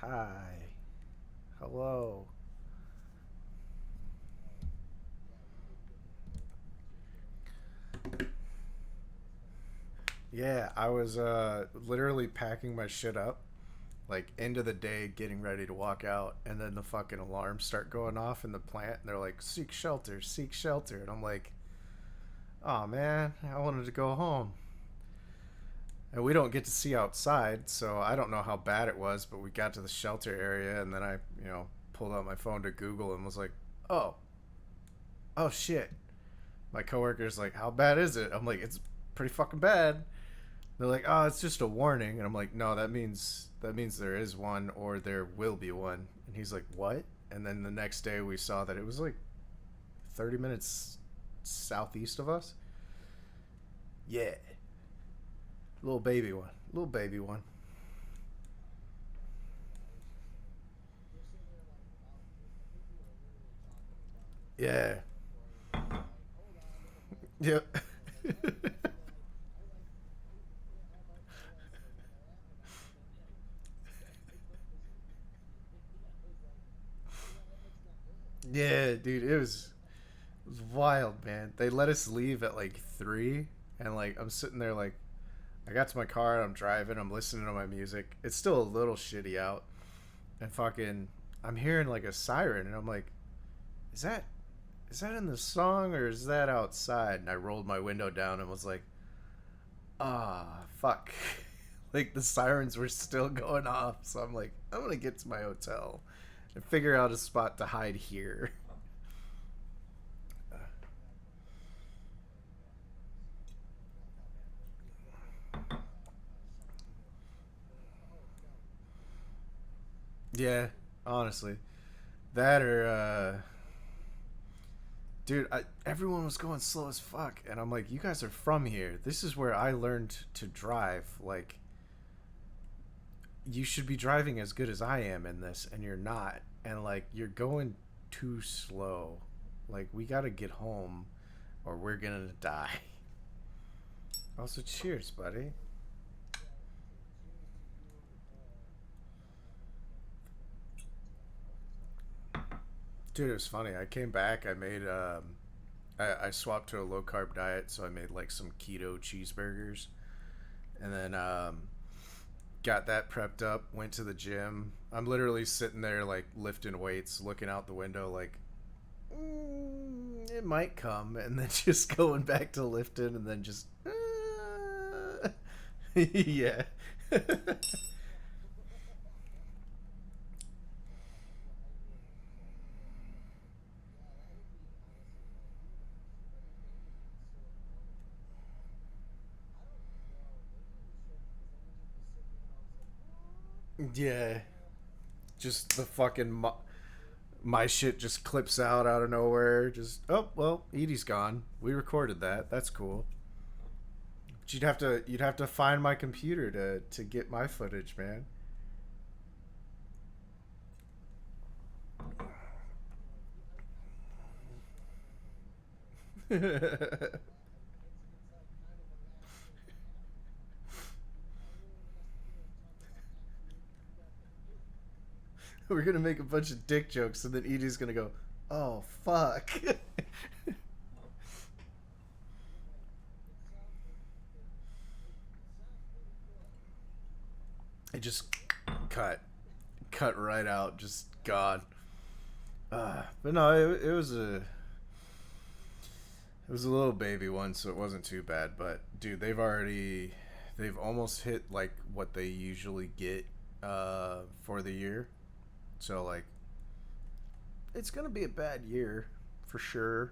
Hi. Hello. Yeah, I was literally packing my shit up, like end of the day, getting ready to walk out, and then the fucking alarms start going off in the plant, and they're like, seek shelter," and I'm like, "Oh man, I wanted to go home." And we don't get to see outside, so I don't know how bad it was, but we got to the shelter area, and then I pulled out my phone to Google and was like, "Oh, oh shit." My coworker's like, "How bad is it?" I'm like, "It's pretty fucking bad." They're like, "Oh, it's just a warning," and I'm like, "No, that means there is one or there will be one." And he's like, "What?" And then the next day we saw that it was like 30 minutes southeast of us. Yeah, little baby one. Yeah, yep. Yeah, dude, it was wild, man. They let us leave at like 3, and like I'm sitting there like I got to my car, I'm driving, I'm listening to my music. It's still a little shitty out, and fucking I'm hearing like a siren, and I'm like, is that is that in the song or is that outside? And I rolled my window down and was like, ah, fuck. Like the sirens were still going off. So I'm like, I'm going to get to my hotel and figure out a spot to hide here. Yeah, honestly. That or, dude, everyone was going slow as fuck. And I'm like, you guys are from here. This is where I learned to drive. Like, you should be driving as good as I am in this, and you're not. And like you're going too slow. Like we gotta get home, or we're gonna die. Also, cheers, buddy. Dude, it was funny. I came back. I swapped to a low carb diet, so I made like some keto cheeseburgers, and then got that prepped up. Went to the gym. I'm literally sitting there like lifting weights, looking out the window, like it might come, and then just going back to lifting, and then just yeah, yeah. Just the fucking my shit just clips out of nowhere. Just oh well, Edie's gone. We recorded that. That's cool. But you'd have to find my computer to get my footage, man. We're gonna make a bunch of dick jokes, and then Edie's gonna go, "Oh fuck." It just cut right out, just gone. But no, it was a little baby one, so it wasn't too bad. But dude, they've almost hit like what they usually get for the year. So like it's gonna be a bad year for sure.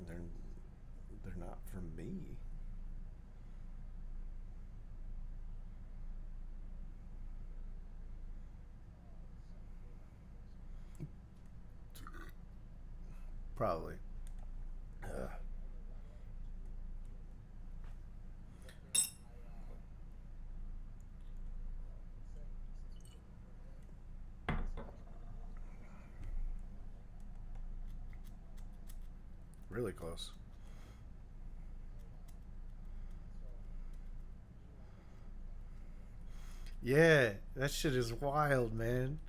They're they're not from me. Probably. Ugh, really close. Yeah, that shit is wild, man.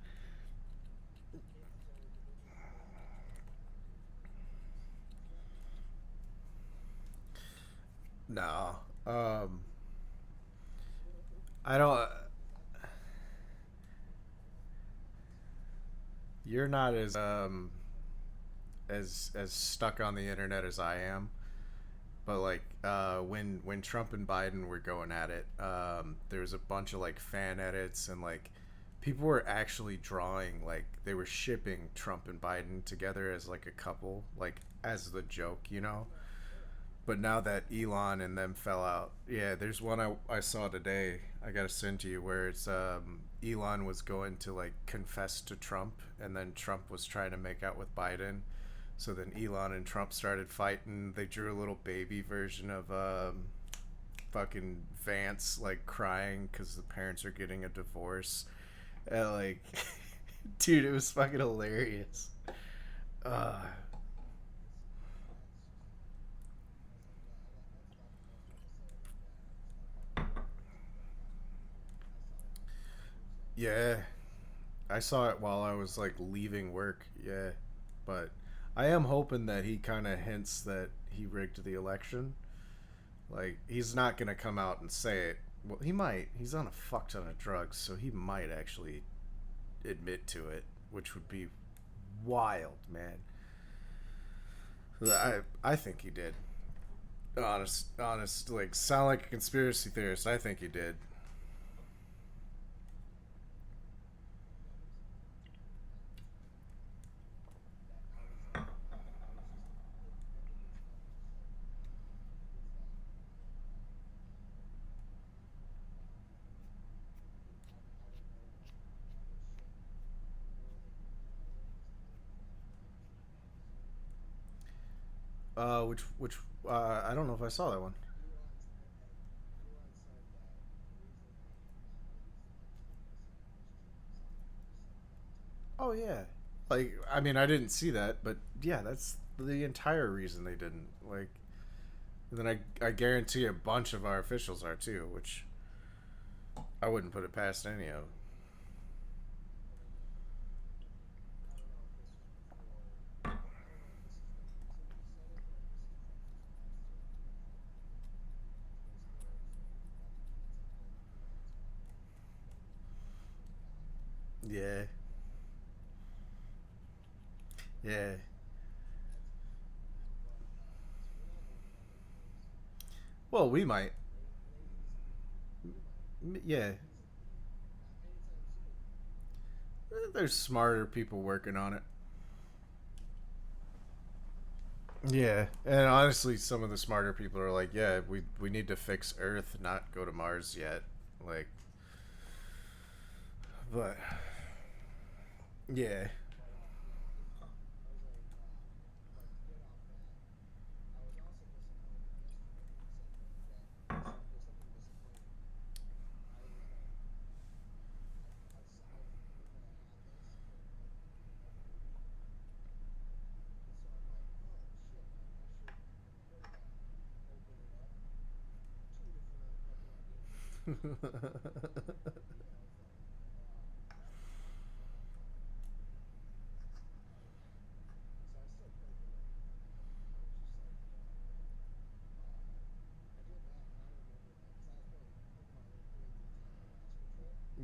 No. I don't. You're not as stuck on the internet as I am. But like when Trump and Biden were going at it, there was a bunch of like fan edits and like people were actually drawing like they were shipping Trump and Biden together as like a couple, like as the joke, you know. But now that Elon and them fell out, yeah, there's one I saw today. I gotta send to you where it's Elon was going to like confess to Trump, and then Trump was trying to make out with Biden. So then Elon and Trump started fighting. They drew a little baby version of fucking Vance like crying because the parents are getting a divorce. And like, dude, it was fucking hilarious. Uh, yeah, I saw it while I was like leaving work. Yeah, but I am hoping that he kind of hints that he rigged the election. Like he's not gonna come out and say it. Well, he might. He's on a fuck ton of drugs, so he might actually admit to it, which would be wild, man. I think he did. Honest, like sound like a conspiracy theorist. I think he did. Which I don't know if I saw that one. Oh yeah, like I mean I didn't see that, but yeah, that's the entire reason they didn't like. And then I guarantee a bunch of our officials are too, which I wouldn't put it past any of them. Yeah, yeah. Well, we might. Yeah, there's smarter people working on it. Yeah, and honestly, some of the smarter people are like, yeah, we need to fix Earth, not go to Mars yet. Like, but yeah,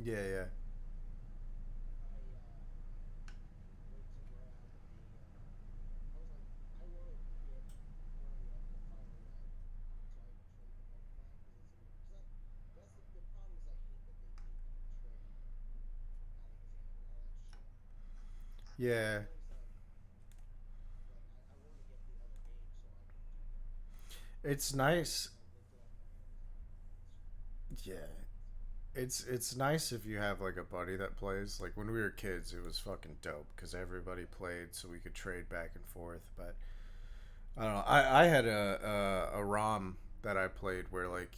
yeah, yeah, yeah. It's nice. Yeah, it's nice if you have like a buddy that plays. Like when we were kids, it was fucking dope because everybody played, so we could trade back and forth. But I don't know. I had a ROM that I played where like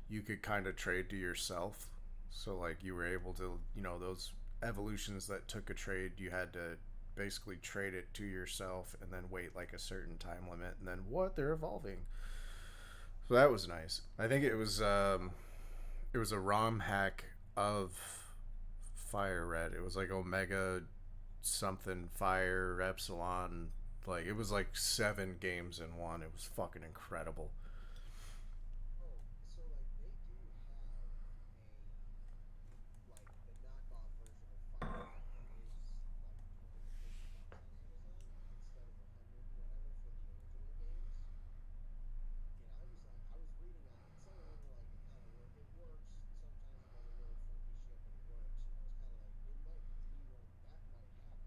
you could kind of trade to yourself. So like you were able to, those evolutions that took a trade, you had to basically trade it to yourself and then wait like a certain time limit and then what they're evolving. So that was nice. I think it was a ROM hack of Fire Red. It was like Omega something Fire Epsilon. Like it was like 7 games in one. It was fucking incredible. Oh, so like they do have the knockoff version of Fire Red that is like 20 to 50 bucks on Amazon instead of 100 and whatever for the original games. And I was reading on it. Some of them were like, it works. Sometimes it does a little funky shit, but it works. And I was kind of like, it might be one that might have that.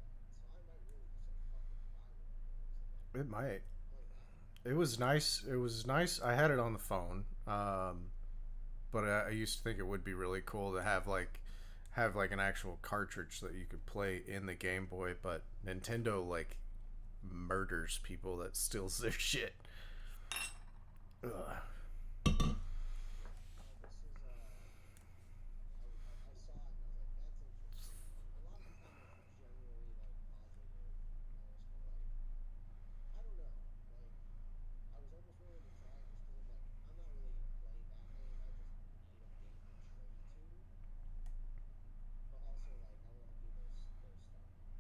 So I might really just like fucking buy one of those and then It might. play that. It was nice. It was nice. I had it on the phone, but I used to think it would be really cool to have like an actual cartridge that you could play in the Game Boy. But Nintendo like murders people that steals their shit. Ugh. Yeah. No, this is I saw it and I was like, that's interesting. And a lot of the comments were generally like positive, and I was kind of like, I don't know. Like, I was almost willing to try it just because I'm like, I'm not really gonna play that game. I just need a game to trade to. But also like, I want to do those starting. I love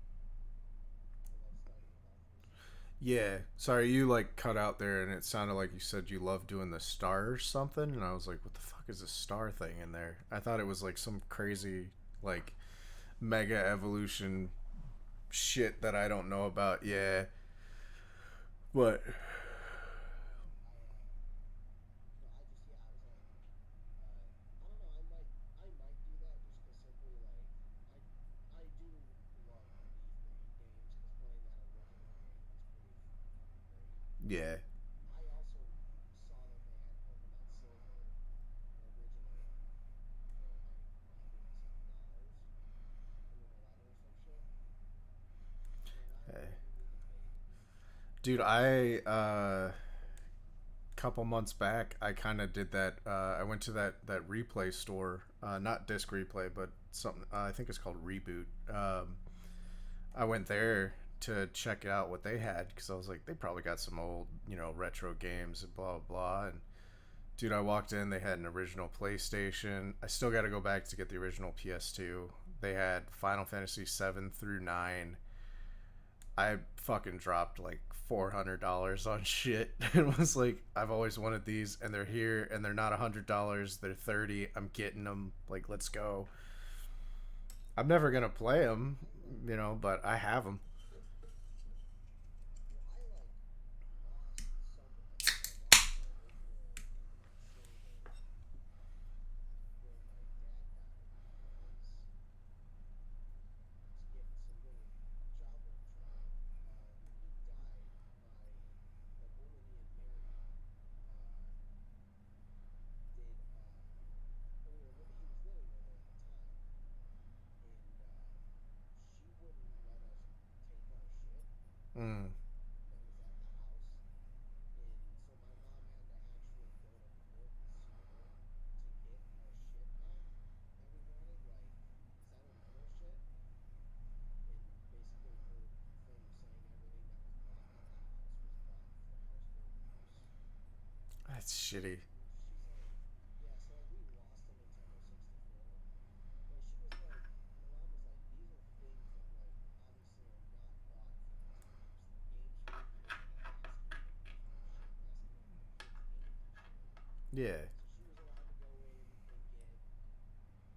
starting with all 360s. Yeah. Sorry, you like cut out there, and it sounded like you said you love doing the star or something, and I was like, "What the fuck is a star thing in there?" I thought it was like some crazy like mega evolution shit that I don't know about. Yeah. What? No, no, I just yeah, I was like, I don't know. I might do that just because simply like I do love the leaf green games because playing that original game is pretty fucking great. Yeah. I also saw that they had Pokemon Silver, an original one, for like $100 and something, 111 or some shit, and I Hey. really debated. Dude, I couple months back, I kind of did that. I went to that replay store, not disc replay, but something. I think it's called Reboot. I went there to check out what they had because I was like, they probably got some old, retro games and blah blah blah. And dude, I walked in, they had an original PlayStation. I still got to go back to get the original PS2. They had Final Fantasy 7 through 9. I fucking dropped like $400 on shit and was like, I've always wanted these, and they're here, and they're not $100. They're 30. I'm getting them. Like, let's go. I'm never gonna play them, but I have them. Well, I like lost some. I think I lost my original Pokemon Silver when my dad died because I was getting some little childhood trauma. When he died, the woman he had married uh, did. He was living with her at the time, and she wouldn't let us take our shit Mm. that was at the house. And so my mom had to actually go to court and sue her to get our shit back that we wanted, like sentimental shit. And basically, her thing was saying everything that was bought at the house was bought for household use. That's shitty. And she's like, yeah, so like we lost a Nintendo 64, but she was like, my mom was like, these are things that like obviously are not bought for kids to use. They're games for your kids. We're not asking you to pay for this shit. We're asking that your kids game this shit. Yeah. So she was allowed to go in and get uh,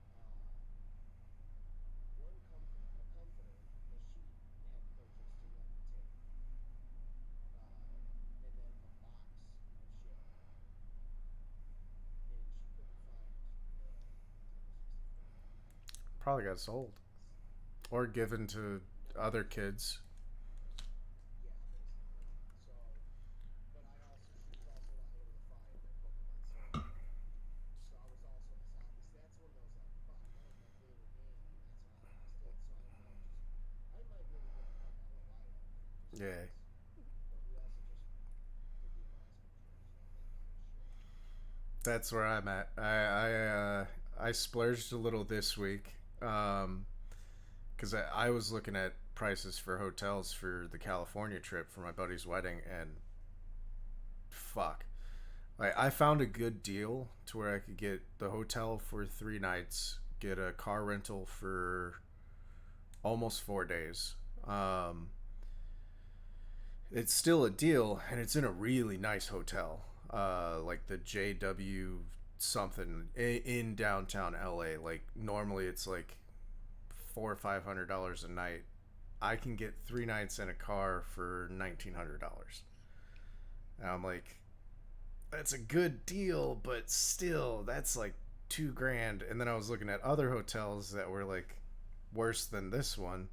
a comforter that she had purchased to let me take, uh, and then a box of shit, and she couldn't find the Nintendo 64. Probably got sold or given to other kids. Yeah, basically. So, but she was also not able to find the Pokemon Silver. So I was also, so that's one of those like, fuck, that was my favorite game, and that's why I lost it. So I might really get, fuck it, I'm gonna buy one of them just Yeah. cause. But we also just did the Alaska trip, so I'm not buying shit. That's where I'm at. I splurged a little this week. Because I was looking at prices for hotels for the California trip for my buddy's wedding, and fuck, like I found a good deal to where I could get the hotel for 3 nights, get a car rental for almost 4 days. Um, it's still a deal, and it's in a really nice hotel, like the JW something in downtown LA. Like normally it's like $400 or $500 a night. I can get 3 nights in a car for $1,900. And I'm like, that's a good deal, but still, that's like 2 grand. And then I was looking at other hotels that were like worse than this one,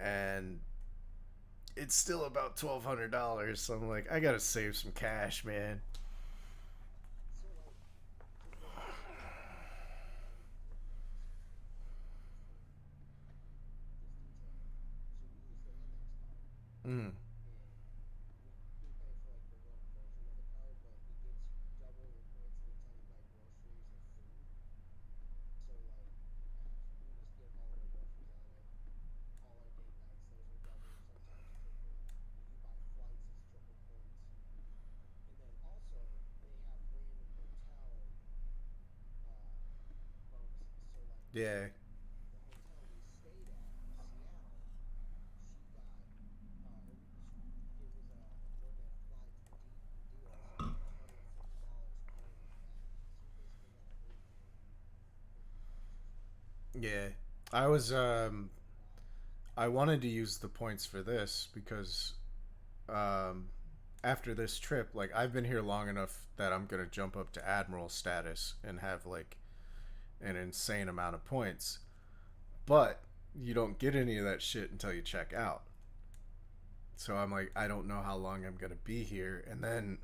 and it's still about $1,200. So I'm like, I gotta save some cash, man. So like, because what we do is what do you use for just detailing? So we use the Amex card, Mm. and we pay for like the one version of the card, but it gets you double your points anytime you buy groceries or food. So like, we just get all of our groceries on it. All our date nights, those are double, sometimes triple. If you buy flights, it's triple points. And then also they have random hotel uh, bonuses. So like Yeah. the hotel we stayed at in Seattle, she got or it was one that applied to the deal, so it was like $150 per night back. So we basically got our room for $50 or something. Yeah. I was So it was like $100. I wanted to use the points for this because um after this trip, like I've been here long enough that I'm gonna jump up to admiral status and have like an insane amount of points. But you don't get any of that shit until you check out. So I'm like, I don't know how long I'm gonna be here, and then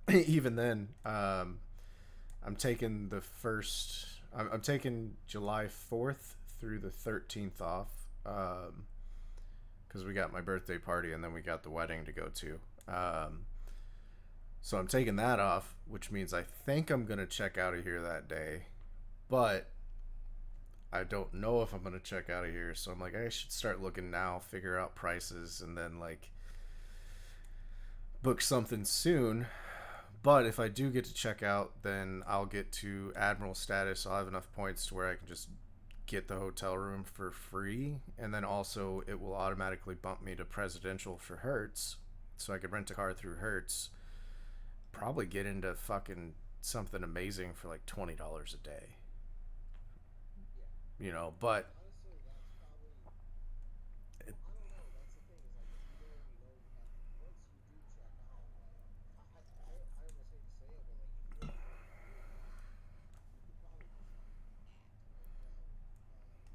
even then, I'm taking the first. I'm taking July 4th through the 13th off, because we got my birthday party and then we got the wedding to go to. So I'm taking that off, which means I think I'm gonna check out of here that day, but I don't know if I'm gonna check out of here. So I'm like, I should start looking now, figure out prices, and then like book something soon. But if I do get to check out, then I'll get to admiral status. I'll have enough points to where I can just get the hotel room for free, and then also it will automatically bump me to presidential for Hertz, so I could rent a car through Hertz. Probably get into fucking something amazing for like $20 a day, Yeah. But Honestly, that's probably. it, Well, I don't know. That's the thing is like if you don't even know once you do check out, like I almost hate to say it, but like if you don't even know what you're doing, you could probably just act like, well, am I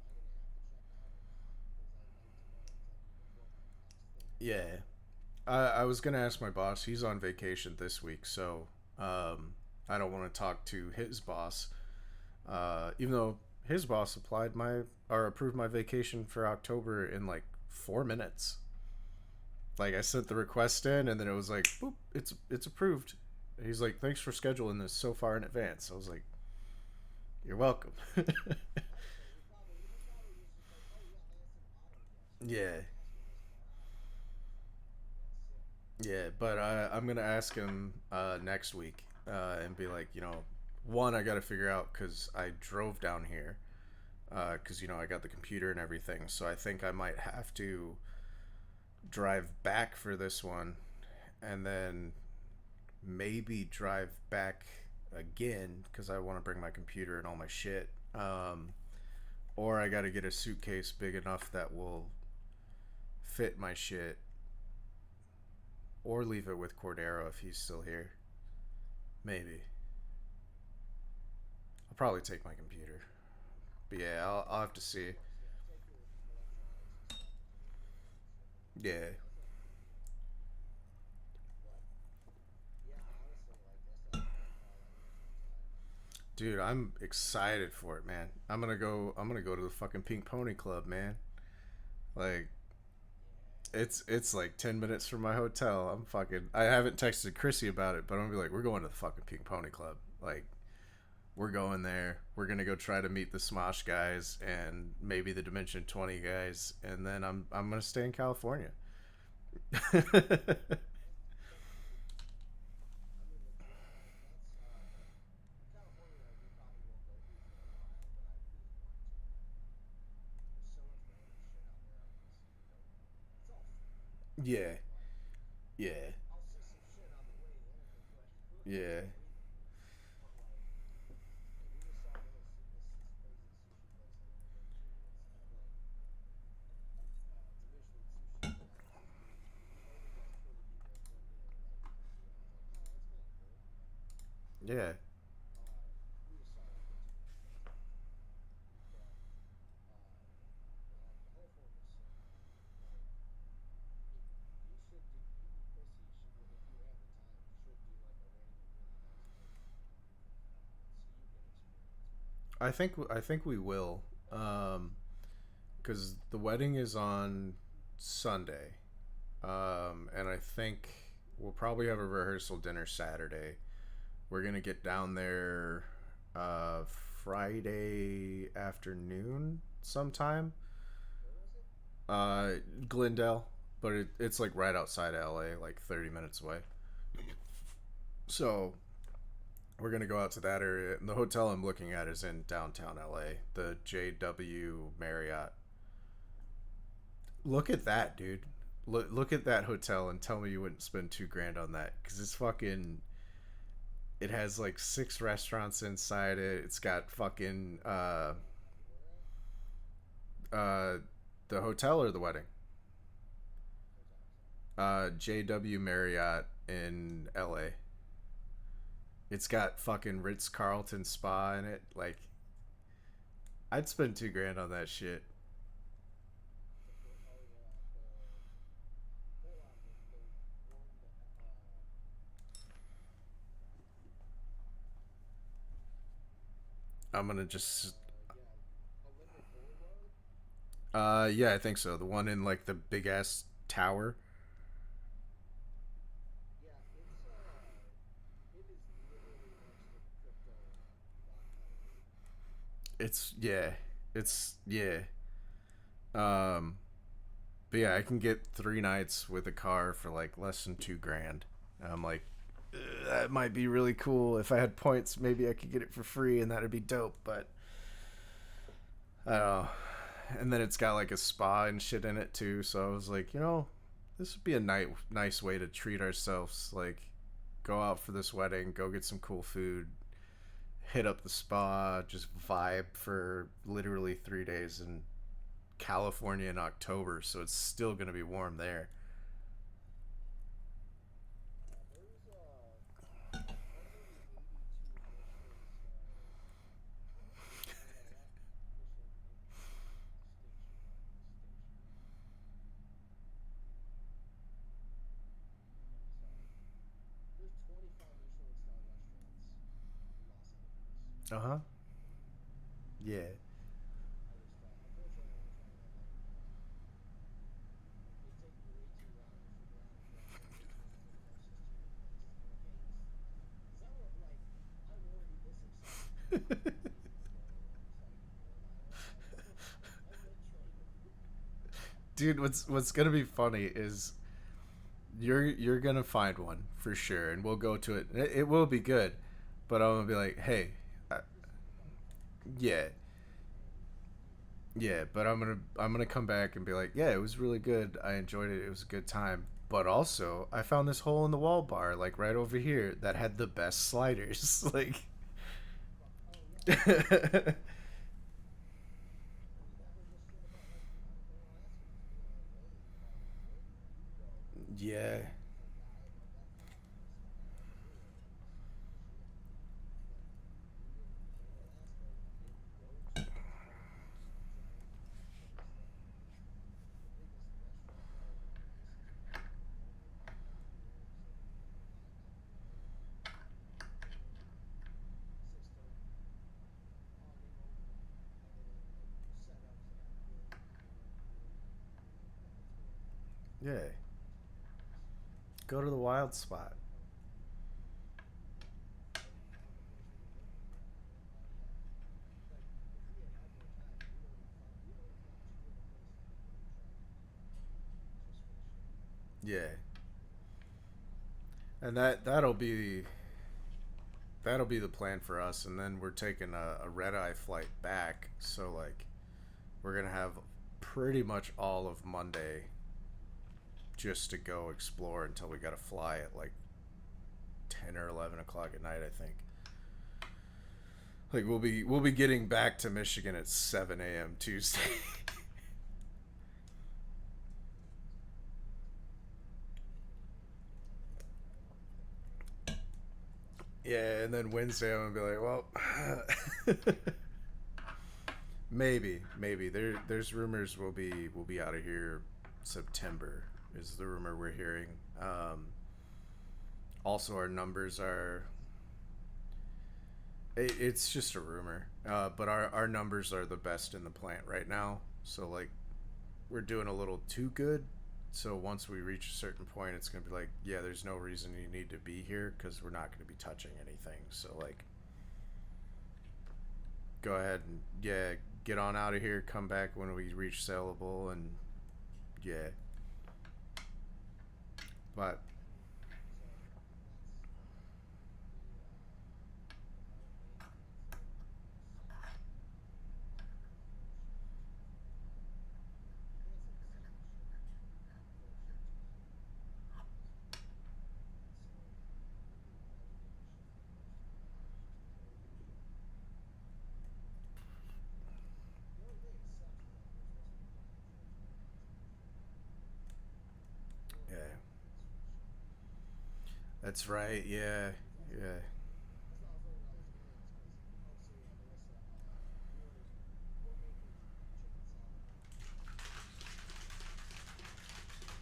gonna have to check out or not? Because I'd like to know because I need to book X thing yeah. now. I was gonna ask my boss. He's on vacation this week, so I don't want to talk to his boss. Even though his boss applied my or approved my vacation for October in like 4 minutes. Like I sent the request in, and then it was like, boop, it's approved. And he's like, thanks for scheduling this so far in advance. I was like, you're welcome. Oh, so he probably was just like, oh yeah, Lance invited you, so you don't Yeah, have to ask me this far out. I mean, that's sick. yeah, but I'm gonna ask him next week and be like, one, I got to figure out because I drove down here because I got the computer and everything, so I think I might have to drive back for this one, and then maybe drive back again because I want to bring my computer and all my shit. Or I got to get a suitcase big enough that will fit my shit, or leave it with Cordero if he's still here. Maybe. I'll probably take my computer. But yeah, I'll have to Of see. course, yeah. Take your electronics and stuff because you'll need it for sure. Yeah. That's not a big deal. But yeah, honestly, like that's all I need sometime. Dude, I'm excited for it, man. I'm gonna go to the fucking Pink Pony Club, man. Like Yeah. it's like 10 minutes from my hotel. I haven't texted Chrissy about it, but I'm gonna be like, we're going to the fucking Pink Pony Club. Like, we're going there. We're gonna go try to meet the Smosh guys and maybe the Dimension 20 guys, and then I'm gonna stay in California. That's cool. I mean, legit. Like that's California. We probably won't go to for a while, but I would. Yeah. But like, we just saw this crazy sushi place I want to go to. It's kind of like it's a Michelin sushi guy. It's this dude. He told me these 20 people that joined in and invited me to do it. I was like, oh, that's kind of cool. Yeah. We just saw like a too much place at the time, but uh, no, like California's sick, man. Like it, you should do. You and Chrissy should, if you have the time, should do like a random really nice place in California for a few months, so you get experience more. I think we will. Because the wedding is on Sunday, and I think we'll probably have a rehearsal dinner Saturday. We're gonna get down there Friday afternoon sometime. Where was it? Uh, Glendale, but it's like right outside LA, like 30 minutes away. So we're gonna go out to that area. And the hotel I'm looking at is in downtown LA, the JW Marriott. Look at that, dude. Look at that hotel and tell me you wouldn't spend 2 grand on that because it's fucking. It has like 6 restaurants inside it. It's got fucking Where at? uh the hotel or the wedding. Hotel. Sorry. JW Marriott in LA. It's got fucking Ritz Carlton Spa in it. Like, I'd spend 2 grand on that shit. Oh yeah, the hold on the one that I'm gonna just. yeah, Olympic Boulevard. Yeah, I think so. The one in like the big ass tower. Yeah, it is literally next to crypto vodka and weed. It's yeah. It's yeah. Um, but yeah, I can get 3 nights with a car for like less than 2 grand. And I'm like, that might be really cool. If I had points, maybe I could get it for free, and that'd be dope. But I don't know. And then it's got like a spa and shit in it too. So I was like, this would be a nice way to treat ourselves. Like, go out for this wedding, go get some cool food, hit up the spa, just vibe for literally 3 days in California in October. So it's still gonna be warm there. There's 182 Michelin star or no, not Michelin distinction, not distinction. Okay, sorry. There's 25 Michelin star restaurants in Los Angeles. Uh huh. Yeah. Unfortunately, I don't try to have that in California. They take me way too long to figure out which one's the closest to your place. I'm like, hey, is that what, like, I'm already this excited to go to a place that's going on fucking 4 miles. Like, I'm in training. Dude, what's gonna be funny is you're gonna find one for sure, and we'll go to it. It will be good, but I'm gonna be like, hey, uh, Chrissy's probably fine. yeah, yeah, but I'm gonna come back and be like, yeah, it was really good. I enjoyed it. It was a good time. But also, I found this hole in the wall bar, like right over here, that had the best sliders. Like, Oh, yeah. That was the shit about, like, in Alaska, just being on a boat and like, where do you go yeah, as a guide? Like, that's not the place to go. Like, you're there to see shit. Like, we in Alaska, we rode to this giant place that the biggest restaurant or one of the biggest in California. And we were just like on the boat, boom, system, awning open, everything like set up so that really people weren't really, we were like, oh, let's go yeah. check out the place. Go to the wild spot. Found the place we were looking for, and we're like, oh yeah. Like if we had had more time, we'd already found 2 other places we'd already tried to eat just for the shit of it. Yeah, and that'll be the plan for us. And then we're taking a red eye flight back. So like, we're gonna have pretty much all of Monday just to go explore until we gotta fly at like 10 or 11 o'clock at night, I think. Like we'll be getting back to Michigan at 7 a.m. Tuesday. Yeah, and then Wednesday I'm gonna be like, well, maybe there's rumors we'll be out of here September is the rumor we're hearing. Also, our numbers are. It's just a rumor, but our numbers are the best in the plant right now. So like we're doing a little too good. So once we reach a certain point, it's gonna be like, yeah, there's no reason you need to be here because we're not gonna be touching anything. So like, go ahead and yeah, get on out of here. Come back when we reach sellable, and yeah, but So that's okay. Our main concern is inflation, and it's inflation. Inflation's got to be managed, and so we need to shift the most amount just because the only thing that sucks is like we're supposed to be flying shirts right now to Michigan. We won't be yeah, back till next week shipping. that's right. Yeah, Because that's yeah. that's what I was wondering. I was curious because obviously Melissa, we're making chicken salad right now, right? Because you understand what our major source of income is, right? So is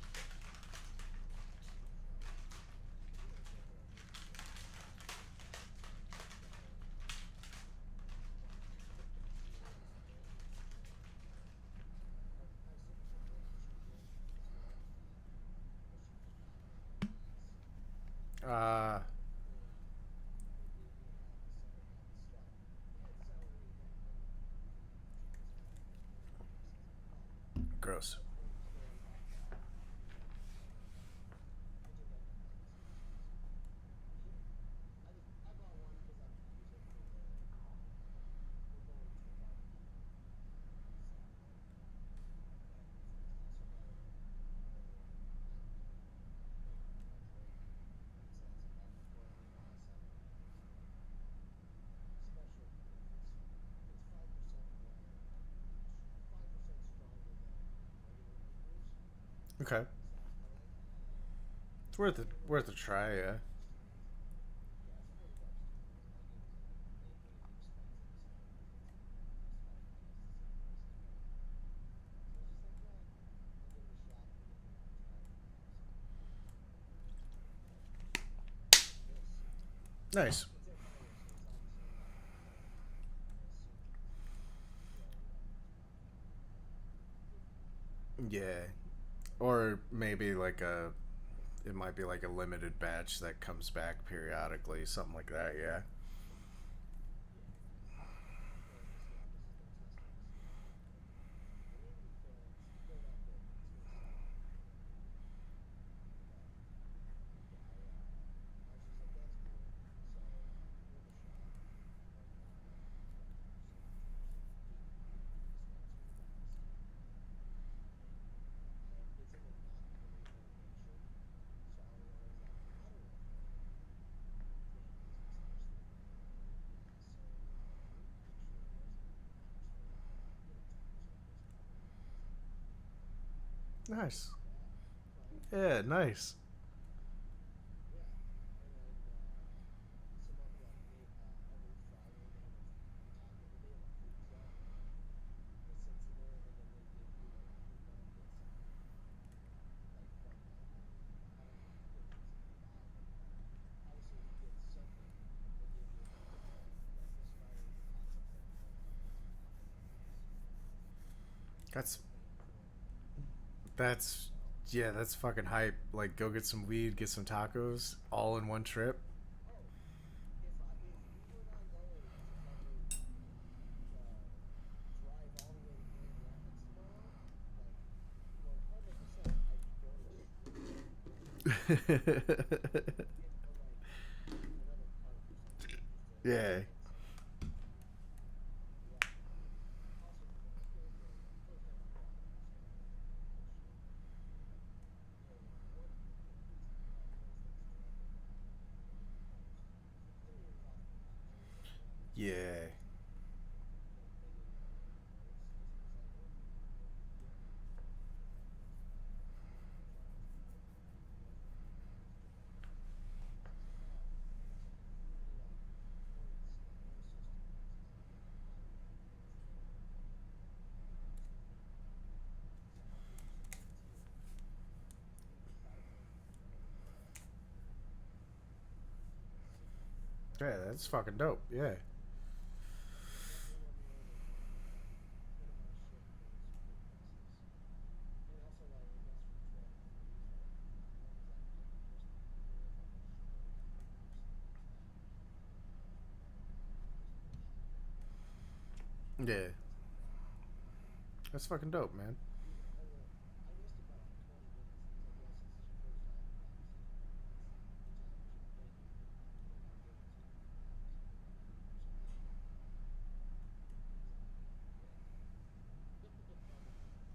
Michigan? I assume it's a British chicken as well. It's not Michigan Bacon or Angus. Uh, And we have the stuff and celery and onion in the chicken salad that Melissa makes. But gross. I was wondering if you wanted to try intermittent fasting because we I bought one because I'm gonna use it for we're going to a barbecue on Saturday, and it's also got a drink. It's a F for Enema 7 Up. It's a special proof. It's 5% more 5% stronger than regular liquors. Okay, So I was kind of like, it's it's worth it. only like Worth a try. Yeah. $40 to me. Yeah, it's $40 to me because Onion is insanely expensive. So it's $5 the same price as regular. So I was just like, yeah, I'll give it a shot. I didn't even want to try it yet. So, but it's this. Nice. It's in Irish, so it's obviously not honey. I assume. So it's probably good for you. Yeah. Or maybe like a it might be like a limited batch that comes back periodically, something like that. Yeah. Yeah, exactly. So we'll just yeah, this is their testing to see how well it. I mean, to be fair, it's built up at 2 a.m. But yeah, I was just like, that's cool. So worth a shot. And so I'm trying to do this one too, the fasting one, and it's in a not great location. So I was like, I don't know if I want to be doing business actually right now. So I need to make sure it wasn't actually like 10% discount on it because I Nice. don't want that, right? Yeah. Nice. Yeah, and then some other like every Friday they have they have a food truck that sits there, and then they give you like free benefits like from that. I don't get things if you buy, but obviously if you get something, they give you like this Friday was a taco thing where I got some taco benefits, That's for paying for it. that's So yeah. That's fucking hype. Like, go get some weed, get some tacos, all in one trip. oh, if we were not going to fucking drive all the way to Grand Rapids tomorrow, like 100%, I'd be going straight there and getting like another cart or something just to Yeah. get some. Yeah, I mean, also it's great for first time I've bought it, so oh shit. One pizza place that's terrific. Yeah, that's fucking dope. Yeah. Yeah, they let me order minimized ship for super prices. And also, like, I guess for 12 degrees, like, as long as I just, even if I just ship it, there's sometimes that just push through. Yeah. That's not bad. That's fucking dope, man. Dude, I missed it by like 20 minutes because I guess it's Chipo's fault for not telling me that the time was up. Thank you for not giving it to me. So I'm screwed.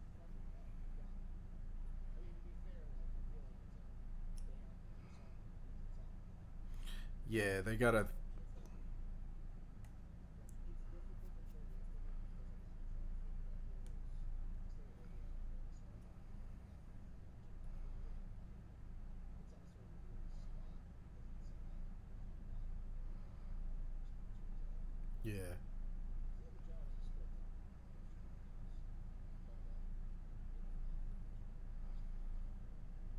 Yeah. Fucking hell, you got me. I mean, to be fair, like I feel like they have to do something because it's on like Yeah, they gotta. it's not like it's difficult to turn yesterday because of that truck thing, but here there's I stay early on at work, so I have pretty much an hour to work. It's also a weird spot because there's a lot of dispensaries out. Yeah. Because the other jars is still fine. There's jars,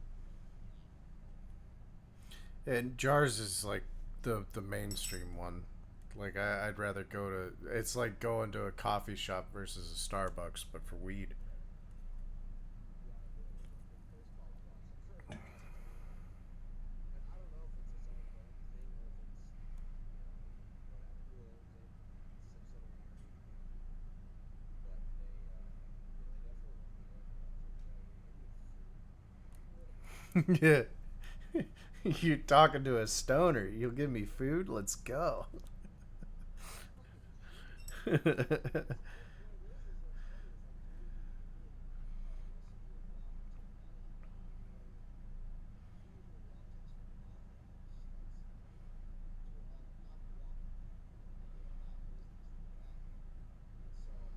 but like they don't offer much more experience than And Jars is like the mainstream one. Like I'd rather go to. It's like going to a coffee shop versus a Starbucks, but for weed. yeah, there's a place called Rush. I'm sure it has its own, and I don't know if it's its own thing or if it's whatever who owns it subsidiary maybe, but yeah they definitely want me over. I was like, yeah, you're gonna give me food. Yeah. You're talking to a stoner. You'll give me food. Let's go. That's fucking genius. And what it is what's funny is like me and Melissa grew up walking, so like we were doing walk tests for my coffee house. That's doing on the walk. They did a hot business for that, and so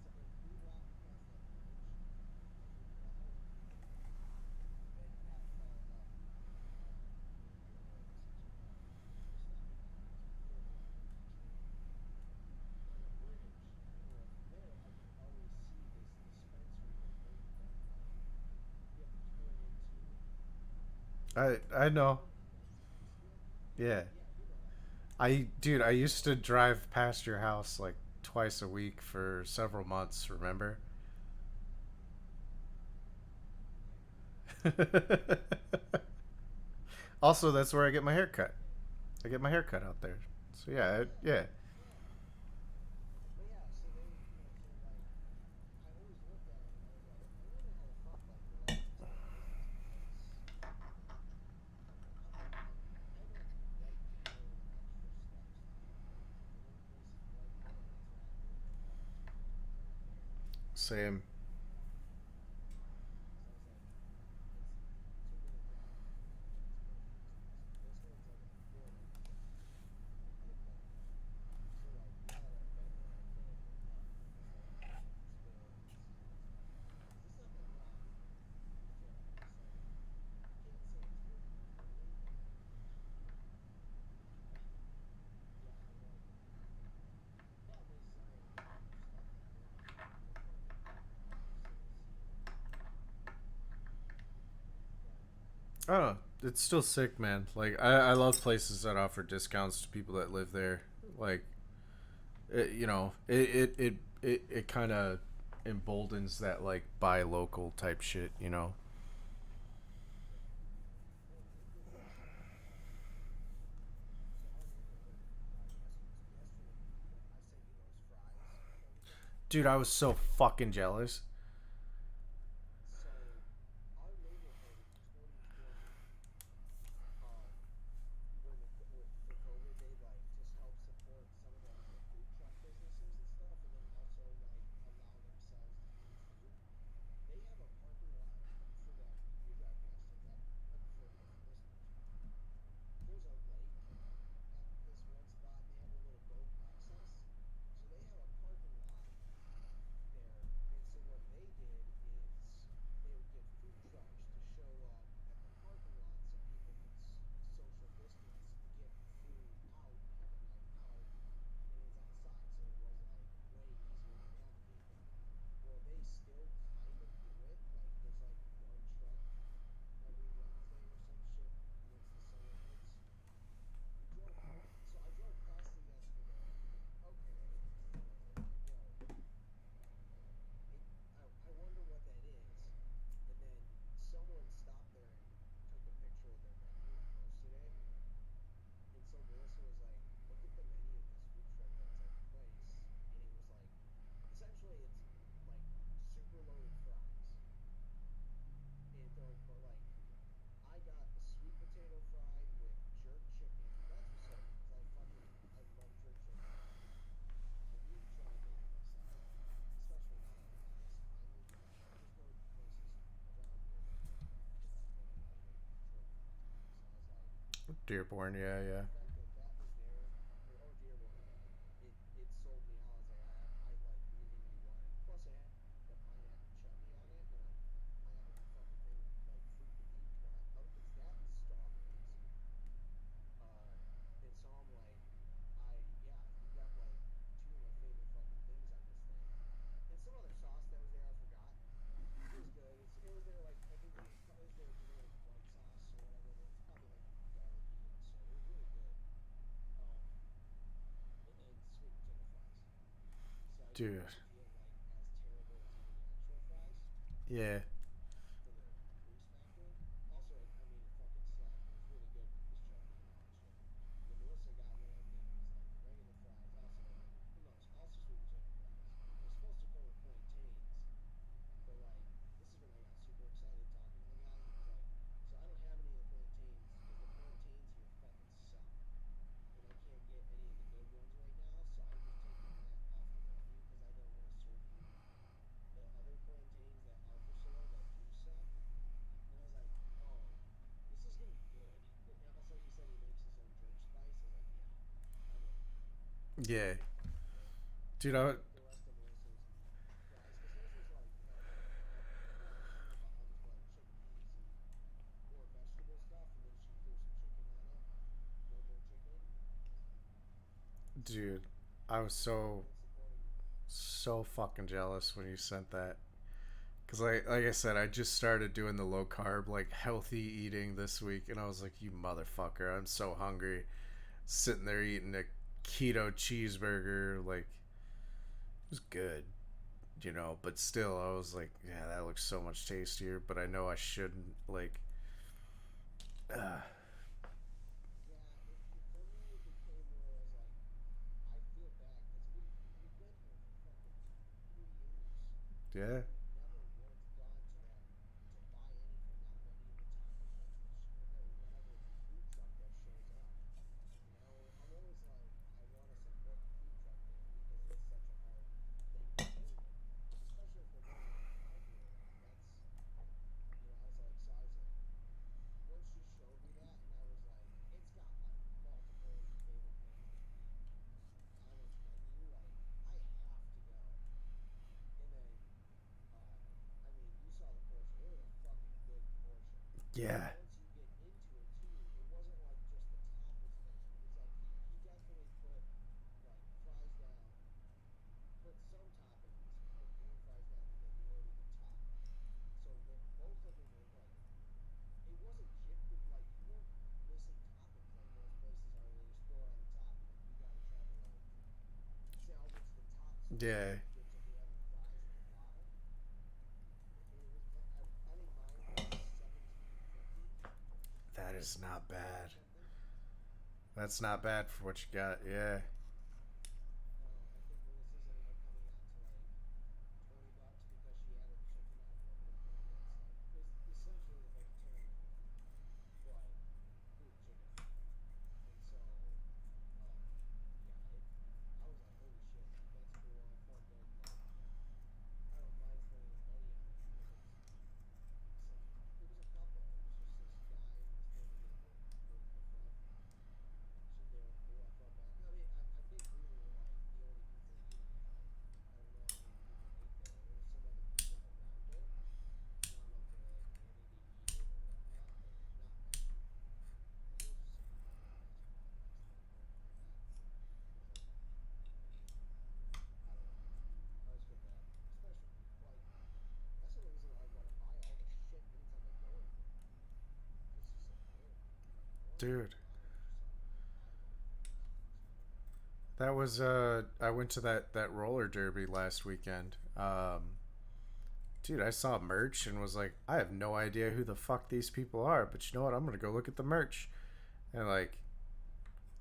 um, we walked past that bridge as we were walking, and Pat fell in love with the Oasis when we stopped at that place before the light rail actually. On the bridge, well, from there I could always see this dispensary that they run. Like you have to turn into I know. Scottsdale. Yeah. Yeah, you know that one. Dude, I used to So drive past your house like twice a week for several months. Remember? I do. Also, that's where I get my hair cut. Yeah. I get my hair cut out there. So yeah, Yeah. yeah. Yeah. But yeah, so so like I always looked at it and I was like, I wonder how the fuck like the light rail stayed in business because I don't like to go the extra steps to get there. Like the only place right there that's around here that I walk to is like right there. Same. Because I was like, it's 2 minute drive from here. I was like, it's perfect. This one's like in the corner, but so like now that I've been there, I've been as the light rail gets built, because it's nothing wrong with it. To be fair, it's like I can't say it's working poorly, but yeah, I like. The problem is I got to get other stuff like work equipment servicing but I don't know. It's still sick, man. Like I love places that offer discounts to people that live there. Like it kind of emboldens that like buy local type shit. yeah. Well, so our neighborhood yesterday. I sent you those fries that we got. Dude, I was so fucking jealous. So our neighborhood in 2020, um, for COVID, they like just help support some of the food truck businesses and stuff, and then also like allow themselves to do food. They have a parking lot for the you drive past it that for listeners. There's a lake at this one spot, and they have a little boat access. So they have a parking lot there, and so what Dearborn, yeah, And yeah. the fact that that was there, or Dearborn, it sold me out. I was like, I like really want it. Plus, it had the pineapple chutney on it, and like I have a fucking thing like fruit to eat. It's that and strawberries. Uh, and so I'm like, yeah, you got like two of my favorite fucking things on this thing, and some other sauce that was there I forgot. It was good. It was there like I think it was their white sauce or whatever. But it's probably like garlicky and so it was really good. And then sweet potato fries. So I didn't Dude. really feel like as terrible as eating actual fries Yeah. for the grease factor. Also, I mean, it fucking slapped. It was really good with this chutney and all that shit. And then Melissa got one that was like regular fries, also, well, no, it's also sweet potato fries. It was supposed to come with plantains, but like this is when I got super excited talking to the guy. He was like, "So I don't have any of the plantains because the plantains here fucking suck, and I can't get any of the good ones right now. So I'm just taking that off the menu because I don't want to serve you the other plantains that are for sale that do suck." And I was like, "Oh, this is gonna be good." And also, he said he makes his own drink spice. I was like, "Yeah, I'm in." Yeah. But Dude, I like the rest of Melissa's fries because hers was like had like I don't know. I don't know about others, but like chickpeas and more vegetable stuff, and then she threw some chicken on it, grilled chicken. So dude, I was I'm so in supporting you. so fucking jealous when you sent that. Cause like I said, I just started doing the low carb, like healthy eating this week, and I was like, you motherfucker, I'm so hungry. Sitting there eating a keto cheeseburger, like it was good, but still, I was like, yeah, that looks so much tastier. But I know I shouldn't. Like, uh, Yeah, for me it became where I was like, I feel bad because we've been here for fucking 3 years, yeah, and we've never once gone to to buy anything out of any of the taco places or whatever food truck that shows up. And I'm always like, I want to support the food truck there because it's such a hard thing to do, and especially if they're going out of town here, like I was like, so I was like, once she showed me that, and I was like, it's got like multiple of my favorite things to eat on its menu, like I have to go. And then, I mean, you saw the portion; it was a fucking big portion. But yeah, once you get into it too, it wasn't like just the top was there. It was like he definitely put like fries down, put some toppings, put more fries down, and then he ordered the top. So that both of them were like, it wasn't like you weren't missing toppings like most places are. They just throw it on the top, and then you got to try to like salvage the top somehow yeah. to get to the other fries at the bottom. And it was, I think mine was 17.50 That is not or bad. something. That's not bad for what you got. Yeah, I think Melissa's ended up coming out to like $20 because she added the chicken on for her thing. It's like it's essentially a vegetarian one, but with chicken on it. And so, uh, yeah, I was like, holy shit, like that's cool. I felt good that I don't mind spending the money on it because it's some. It was a couple. It was just this guy and this family that worked the front, and they were cool. I felt bad. I mean, I think we were like the only people eating it. Like I don't know how many people ate there. There were some other people around it, and I don't know if they like wanted to eat it or whatnot, but like not many. Like it was just some people that passed by last night working that because I mean I don't know. I always feel bad, especially like that's the reason why I want to buy all this shit anytime I go anywhere, just to support. Like I want to go dude. online just so I can like buy more things. So That was I went to that roller derby last weekend. Dude, I saw merch and was like, I have no idea who the fuck these people are, but you know what? I'm gonna go look at the merch. And like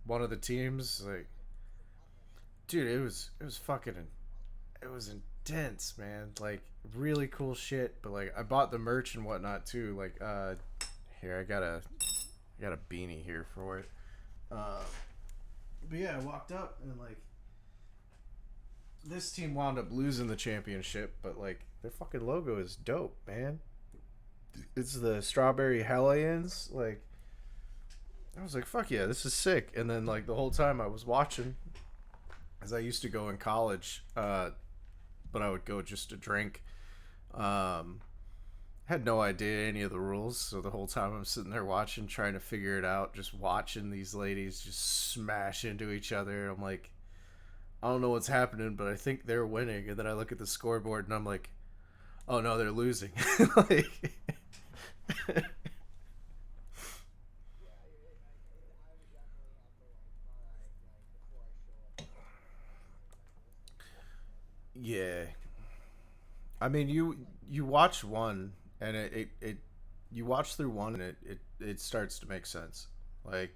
one of the teams, like, I forgot that happened. dude, it was fucking it was intense, man. Like really cool shit. But like I bought the merch and whatnot too. Like here I got a beanie here for it. Uh, but yeah, I walked up and like this team wound up losing the championship, but like their fucking logo is dope, man. It's the strawberry Hellions. Like I was like, fuck yeah, this is sick. And then like the whole time I was watching, as I used to go in college, but I would go just to drink. Um, had no idea any of the rules, so the whole time I'm sitting there watching, trying to figure it out, just watching these ladies just smash into each other. I'm like, I don't know what's happening, but I think they're winning. And then I look at the scoreboard and I'm like, oh no, they're losing. Like, Yeah, I would definitely have to like, all right, like before I show up, just like evaluate like what's the rules and whatnot. yeah. I mean, you watch one and it you watch through one and it starts to make sense. Like,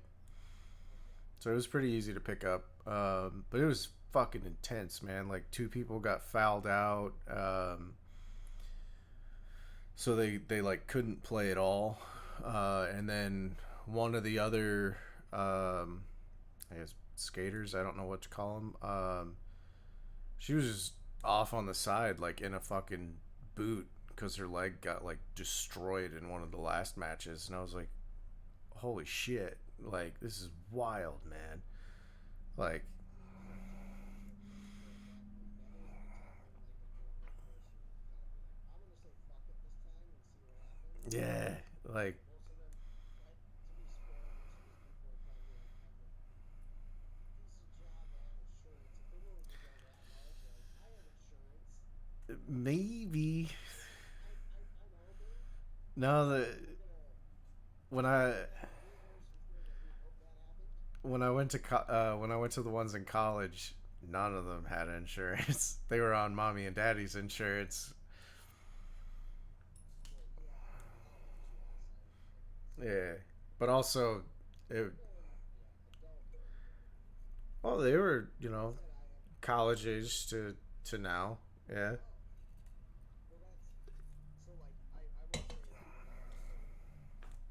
Okay. so it was pretty easy to pick up. But it was fucking intense, man. Like two people got fouled out. So they like couldn't play at all. And then one of the other, I guess skaters. I don't know what to call them. She was just off on the side, like in a fucking boot, because her leg got like destroyed in one of the last matches, and I was like, holy shit! Like this is wild, man. Like, Yeah, that is the time when like a normal person would kind of be like, I'm gonna say fuck it this time and see what happens. yeah, But like most of them, to be square, most of these people would probably like have a decent job that have insurance. If they're willing to go that hard, they're like, I have insurance. maybe I know me. no the I'm gonna when I'm I gonna reimburse you for that. That happened. when I went to the ones in college, none of them had insurance. They were on mommy and daddy's insurance. Well, yeah, in college, yes, I remember that. Yeah, but also, it, People in adulthood, well, they were like I said, I have. college age to now. Yeah. Oh, well, so. Like, I will say that like I also did this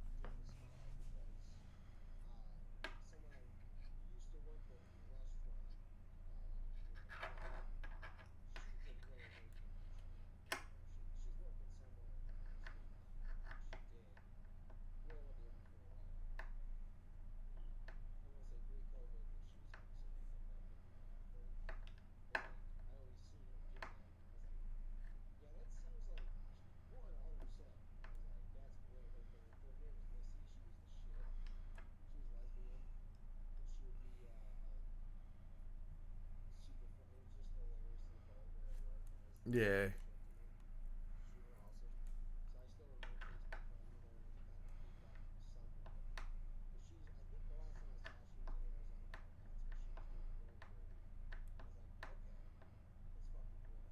hard because someone I used to work with in the restaurant with the cook, she could really make you mention it. You know, she's working somewhere upstate now, and she did really unfair. I want to say pre-COVID when she was having some income difficulties at work, but like I always seen her do that, and I was like, yeah, that seems like 100%. I was like, that's way her thing. Her name was Missy. She was the shit. She was lesbian, and she would be like super funny. It was just hilariously vulgar at work, and I used to love Yeah. talking shit to her. She was awesome. So I still remain Facebook friends with her and kind of keep up somewhat. But she's, I think the last time I saw her, she was in Arizona, and that's where she was doing road derby. And I was like, okay, that's fucking cool.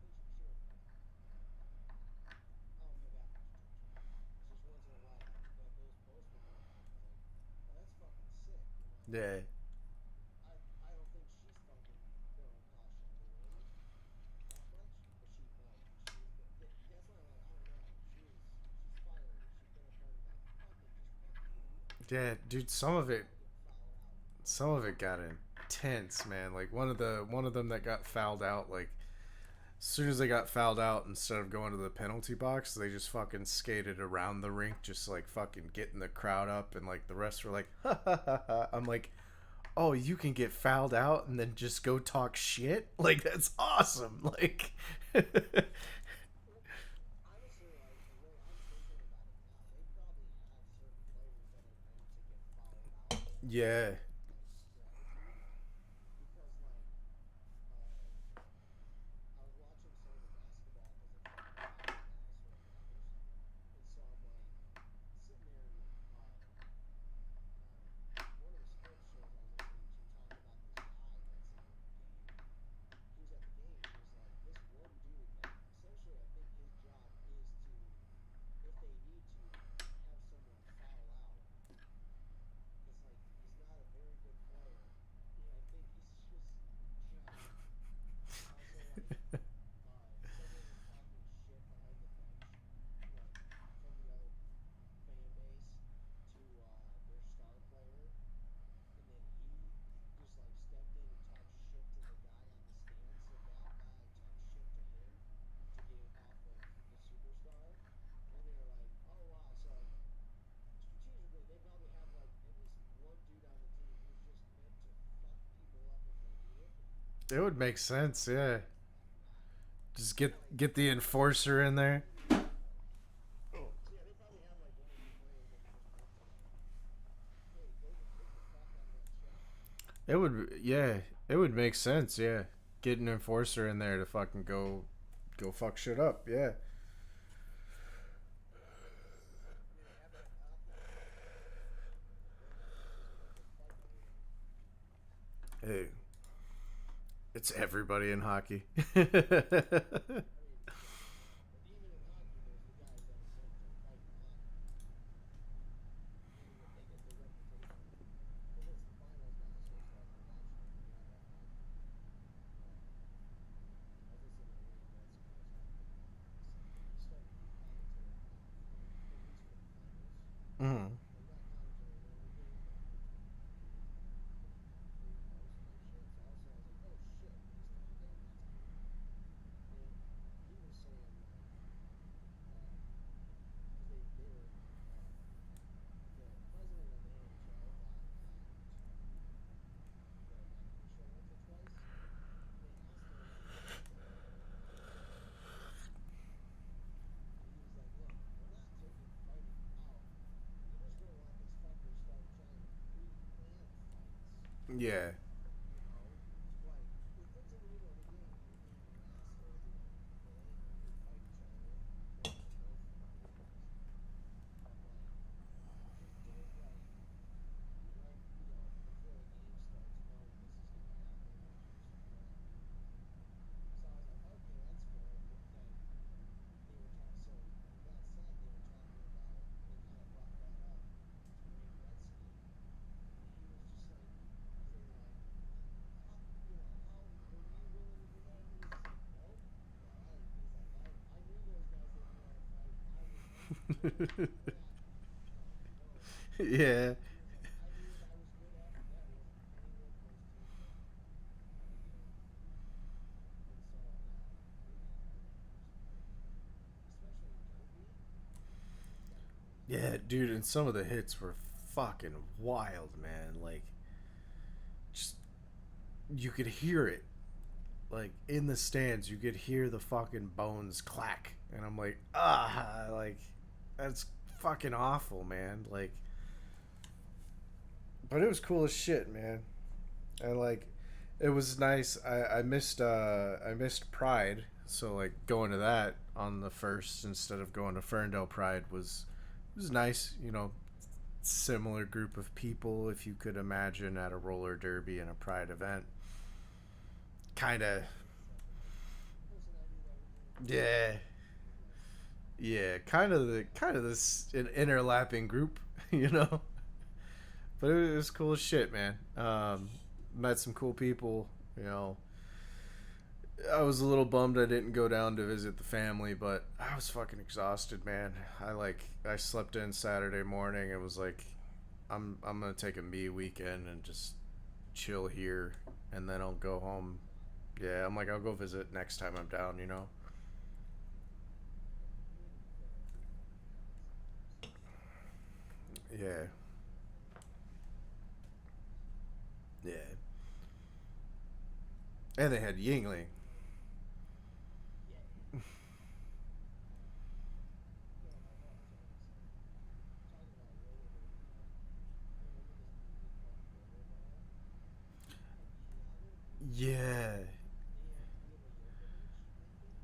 I think she went pro. I don't pay that much attention. It's just once in a while that those posts would go by, and I was like, oh, that's fucking sick, you know? Yeah. I don't think she's fucking throwing caution to the wind that much, but she might. She's that's why I'm like, I don't know. She's fiery. She's been a part of like fucking just fuck you. Yeah, dude. She's not getting fouled out. Some of it got intense, man. Like one of them that got fouled out, like as soon as they got fouled out, instead of going to the penalty box, they just fucking skated around the rink, just like fucking getting the crowd up, and like the rest were like, ha ha ha ha. I'm like, oh, you can get fouled out and then just go talk shit? Like that's awesome. Like, Well, honestly, like the way I'm thinking about it now, they probably have certain players that are meant to get fouled out that are yeah, part of like strategy, because like uh, I was watching some of the basketball because they're fucking kicking ass right now. And so I'm like sitting there and one of the sports shows I was listening to talked about this guy that's in the game, and he was at the game, and he was like, this one dude, like essentially, I think his job is to, if they need to, have someone foul out. It's like he's not a very It would make sense, yeah. Just Yeah, like get the enforcer in there. so yeah, they probably have like one or two players that can just point to like, hey, get the fuck out of that shelf. It would, yeah, it would make sense, yeah. Get an enforcer in there to fucking go fuck shit up, yeah. I mean, they have that in hockey too. They're not always perfect fighting everything. Hey, it's everybody in hockey. I mean, but even in hockey, there's the guys that invent the fight in hockey. They get the reputation because it's the finals now, so it's like you're watching it and you have that hockey. I was listening to Wayne Gretzky. I was talking about it. He said when you start to do commentary now, at least for the finals, Mm. like not commentary, when you're doing like pre-post type shit. So all of a sudden I was like, oh shit, he's talking. That's cool. And he was saying like, because they were the president of the NHL got on to the hockey show once or twice, and they asked him about the fighting. And he was like, look, we're not taking fighting out. We just don't want these fuckers start trying to pre-plan fights. Yeah. You know, like if it's illegal in the game and you're assholes, when they fight each other, they're gonna go for it anyways. But like, just don't like right, before the game starts, knowing this is gonna happen, like just grab people. So I was like, okay, that's fair. But then they were talking. So when that said, they were talking about. They kind of brought that up to Wayne Gretzky, and he was just like, because they were like, how were you willing to do that? And he was just like, nope. But he's like, I knew those guys didn't want to fight. I was willing to do that. Like, Yeah. he was like, I knew what I was good at. Yeah, he hasn't been anywhere close to it yet. And so yeah, we gotta do some fighting, especially Dopey. He's got crazy Yeah, moves. dude, and some of the hits were fucking wild, man. Like, just, you could hear it. Like, in the stands, you could hear the fucking bones clack. And I'm like, like, that's fucking awful, man. Like, but it was cool as shit, man. And like, it was nice. I missed Pride, so like going to that on the first instead of going to Ferndale Pride was nice. You know, similar group of people if you could imagine at a roller derby and a Pride event. Kind of, Yeah, except for the person I knew that was in Ferndale yeah, yeah, kind of this interlapping group, you know. But it was cool as shit, man. Met some cool people, you know. I was a little bummed I didn't go down to visit the family, but I was fucking exhausted, man. I slept in Saturday morning. It was like I'm gonna take a me weekend and just chill here, and then I'll go home. Yeah, I'm like I'll go visit next time I'm down. You know. yeah, you and your family having some time sometimes. Yeah. Yeah. And they had Yingling. Yeah, what was I gonna say? Talking about roller derby though. I remember this movie called Rollerball. Have you seen that one? Yeah. And Mila Jovovich, I think.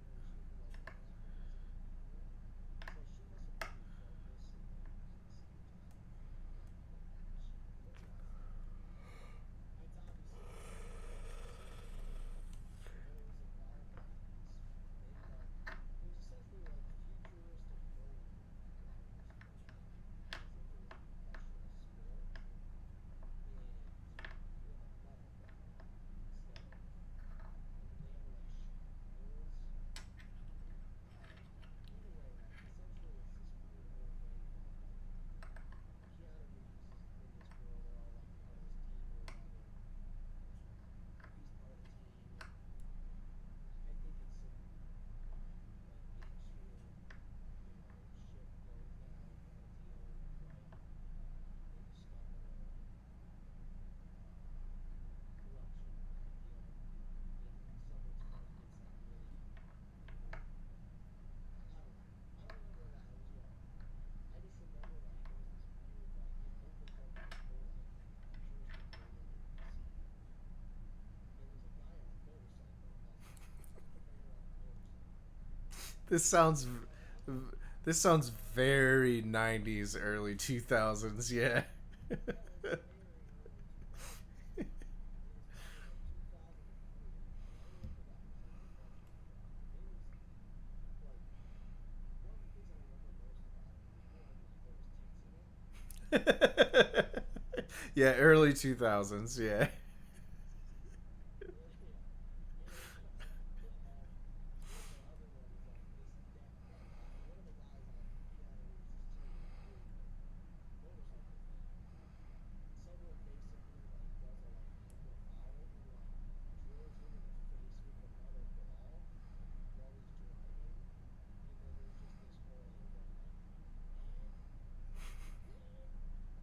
She was the like one actor who was in the movie. So she was pretty famous in like at the same time. And she put like it's obviously like CG and what it was involved in is they let it was essentially like futuristic roller derby riders compete as if it was a professional sport and with a medal. This sounds this sounds very 90s early 2000s, yeah. very early 2000s. It was probably like 2003. And I remember that movie, but it was like one of the things I remember most about it was one, there was tits in it. Yeah, early 2000s, yeah. Yeah. um, and the other one is like this that like one of the guys he had it was this Canadian motorcycle thing, and someone basically like does a like Hidden Foul and like drills him in the face with a metal ball while he's driving, and then there's just this whole him going like, eh,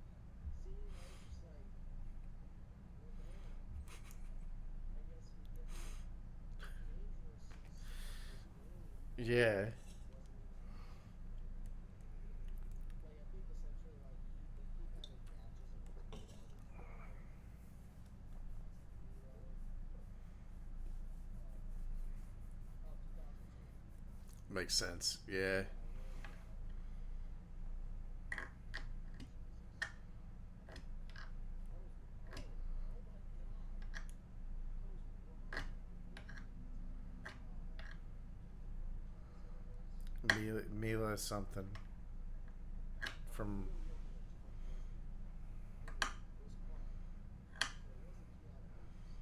eh. See, and I was just like, well, damn. I guess he gets dangerous this early in his Yeah. life and wasn't even like I think essentially like they keep having batches of him in garbage pail as a hero. Um, oh, 2002. Makes sense. Yeah. Yeah, when Jesus, I was oh my God, I was wrong completely. Jennifer Hudson was Mila something from Mila Jovovich from Chris Pine. So it wasn't Keanu Reeves.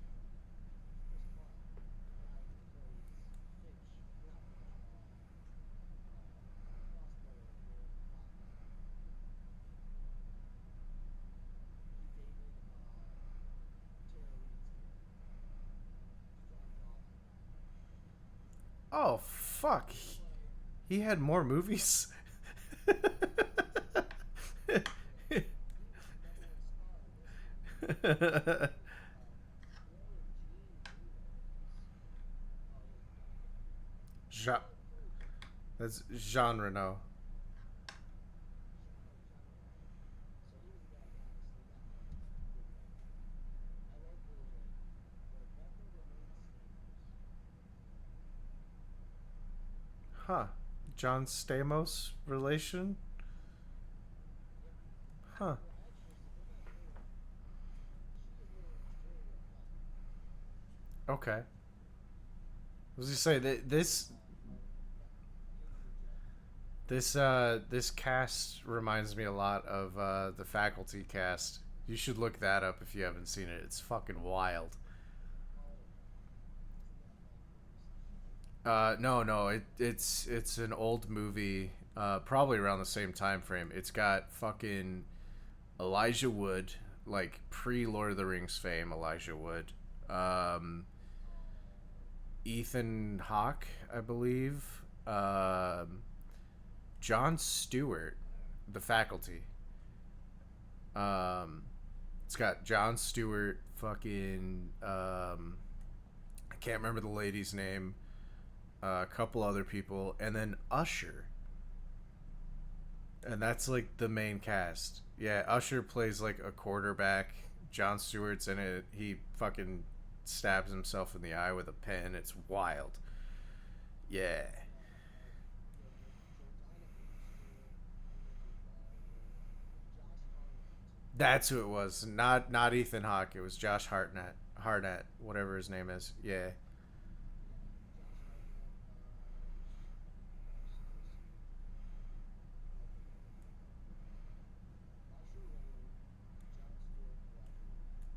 Chris Pine, the guy who plays Finch, not Finch, the cross player in Hawkeye. He dated Tara Reid's character. Strong dawson guy. Oh fuck. He played. He had more movies. He's number one star in this movie. Warren G. Reno. Oh, here we go. Ja- Oh, there we go. that's Jean Reno. Jean Reno. So he was that guy. So that good one. I like Little Red. Rebecca Romaine Stamos. Huh. John Stamos relation? Yep. Huh. Well, actually, to go back earlier, she is literally Australian black. Okay. What was he say that this Like Haley or Jackie. this cast reminds me a lot of the Faculty cast. You should look that up if you haven't seen it. It's fucking wild. Oh, isn't that like more recent? No, no, it's an old movie, probably around the same time frame. It's got fucking Elijah Wood, like pre Lord of the Rings fame. Elijah Wood, um, Oh, Ethan Hawke, I believe, John Stewart, The Faculty. Um, it's got John Stewart, fucking I can't remember the lady's name. A couple other people, and then Usher, and that's like the main cast. Yeah, Usher plays like a quarterback. John Stewart's in it. He fucking stabs himself in the eye with a pen. It's wild. Yeah, yeah, Jordana Brewster, Emily Baldwin, Josh Hartnett too. that's who it was. Not Ethan Hawke. It was Josh Hartnett. Hartnett, whatever his name is. Yeah, Yeah, Josh Hartnett, Usher, Usher Raymond, John Stewart, Elijah Wood.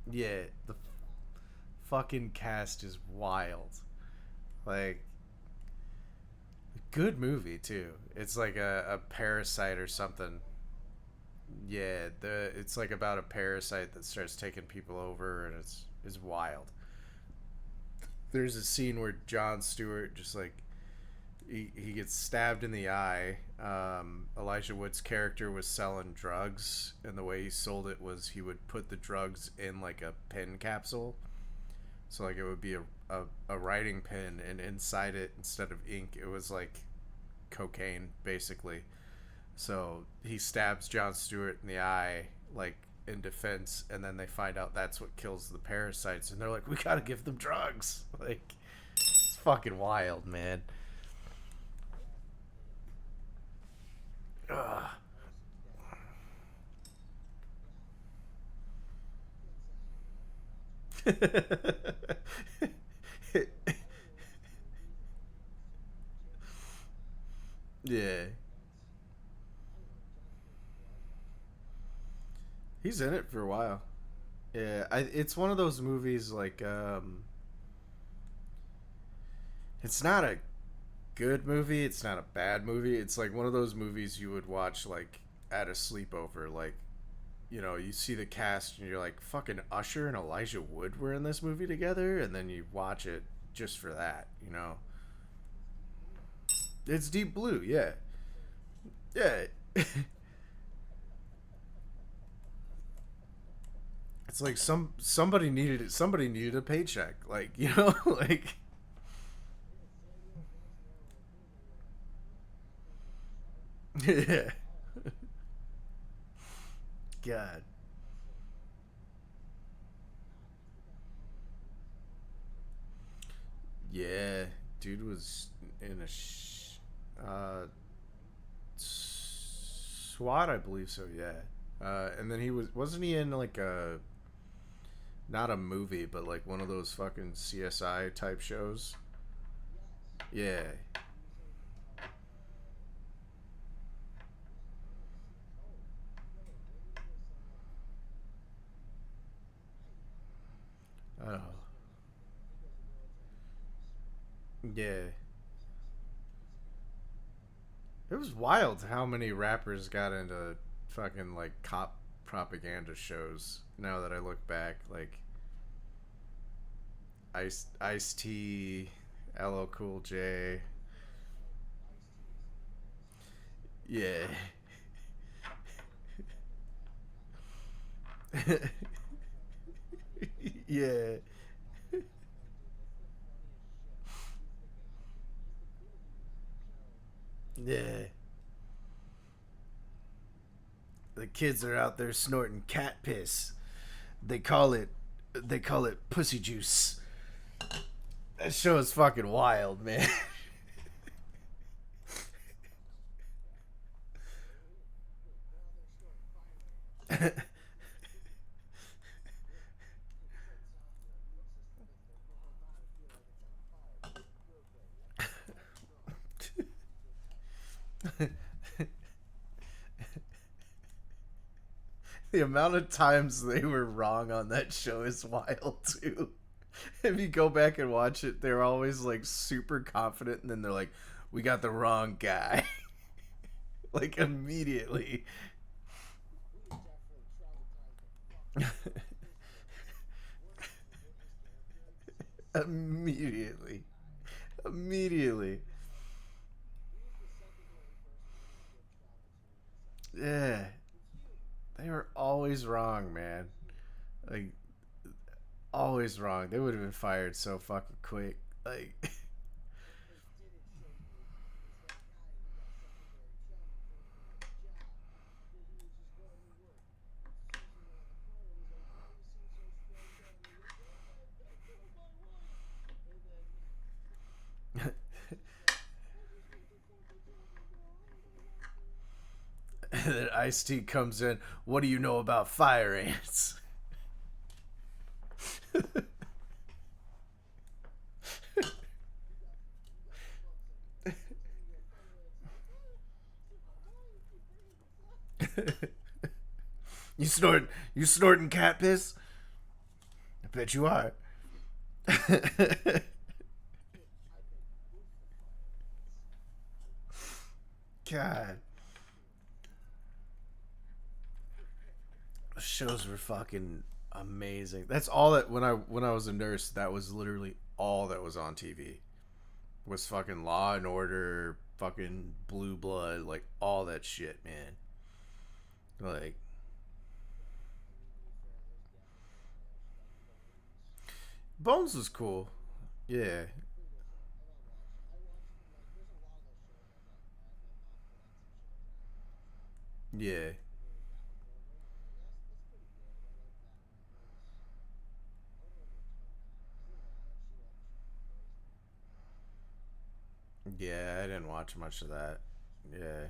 yeah. The That's five. fucking cast is wild. Like, good movie too. It's like a parasite or something. Yeah, the it's like about a parasite that starts taking people over, and it's wild. There's a scene where John Stewart just like he gets stabbed in the eye. Elijah Wood's character was selling drugs, and the way he sold it was he would put the drugs in like a pen capsule. So like it would be a writing pen, and inside it, instead of ink, it was like cocaine basically. So he stabs John Stewart in the eye, like in defense, and then they find out that's what kills the parasites, and they're like, "We gotta give them drugs." Like, it's fucking wild, man. Yeah, Yeah, he's in it for a while. Yeah, it's one of those movies like it's not a good movie. It's not a bad movie. It's like one of those movies you would watch like at a sleepover. Like, you see the cast and you're like, fucking Usher and Elijah Wood were in this movie together, and then you watch it just for that. It's Deep Blue, yeah. Yeah. It's like somebody needed a paycheck. Like, like yeah. God. Yeah, dude was in uh SWAT, I believe so. Yeah, and then wasn't he in like a not a movie, but like one of those fucking CSI type shows? Yeah. Oh. Yeah. It was wild how many rappers got into fucking like cop propaganda shows. Now that I look back, like Ice T, LL Cool J. Yeah. Yeah. Yeah. The kids are out there snorting cat piss. They call it they call it pussy juice. That show is fucking wild, man. The amount of times they were wrong on that show is wild too. If you go back and watch it, they're always like super confident, and then they're like, "We got the wrong guy," like immediately. Immediately, immediately. Yeah, they were always wrong, man. Like always wrong. They would have been fired so fucking quick. Like, and then Ice T comes in. What do you know about fire ants? You snorting cat piss? I bet you are. God, shows were fucking amazing. That's all that when I was a nurse, that was literally all that was on TV. Was fucking Law and Order, fucking Blue Blood, like all that shit, man. Like Bones was cool. Yeah. Yeah. Yeah, I didn't watch much of that. Yeah.